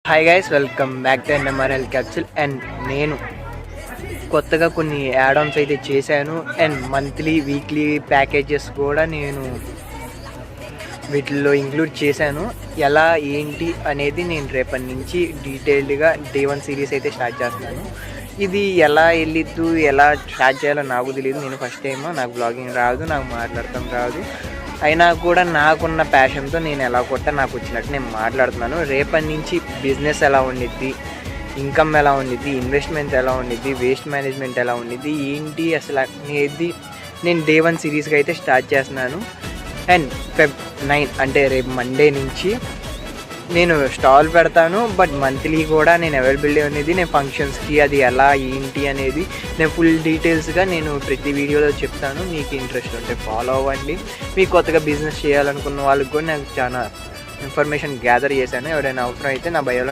Hi guys, welcome back to NMRL capsule. And నేను కొత్తగా కొన్ని యాడ్ ఆన్స్ అయితే చేశాను. అండ్ మంత్లీ వీక్లీ ప్యాకేజెస్ కూడా నేను వీటిల్లో ఇంక్లూడ్ చేశాను. ఎలా ఏంటి అనేది నేను రేపటి నుంచి డీటెయిల్డ్గా డే 1 సిరీస్ అయితే స్టార్ట్ చేస్తున్నాను. ఇది ఎలా వెళ్ళిద్దు, ఎలా స్టార్ట్ చేయాలో నాకు తెలియదు. నేను ఫస్ట్ టైం, నాకు బ్లాగింగ్ రాదు, నాకు మాట్లాడటం రాదు. అయినా కూడా నాకున్న ప్యాషన్తో నేను ఎలా కొట్టా నాకు వచ్చినట్టు నేను మాట్లాడుతున్నాను. రేపటి నుంచి బిజినెస్ ఎలా ఉండిద్ది, ఇన్కమ్ ఎలా ఉండిద్ది, ఇన్వెస్ట్మెంట్ ఎలా ఉండిద్ది, వేస్ట్ మేనేజ్మెంట్ ఎలా ఉండిద్ది, ఏంటి అసలు అనేది నేను డే 1 సిరీస్గా అయితే స్టార్ట్ చేస్తున్నాను. అండ్ Feb 9 అంటే రేపు మండే నుంచి నేను స్టాల్ పెడతాను. బట్ మంత్లీ కూడా నేను అవైలబిలిటీ అనేది నేను ఫంక్షన్స్కి అది ఎలా ఏంటి అనేది నేను ఫుల్ డీటెయిల్స్గా నేను ప్రతి వీడియోలో చెప్తాను. మీకు ఇంట్రెస్ట్ ఉంటే ఫాలో అవ్వండి. మీకు కొత్తగా బిజినెస్ చేయాలనుకున్న వాళ్ళకి కూడా నేను చాలా ఇన్ఫర్మేషన్ గ్యాదర్ చేశాను. ఎవరైనా అవసరం అయితే నా బయోలో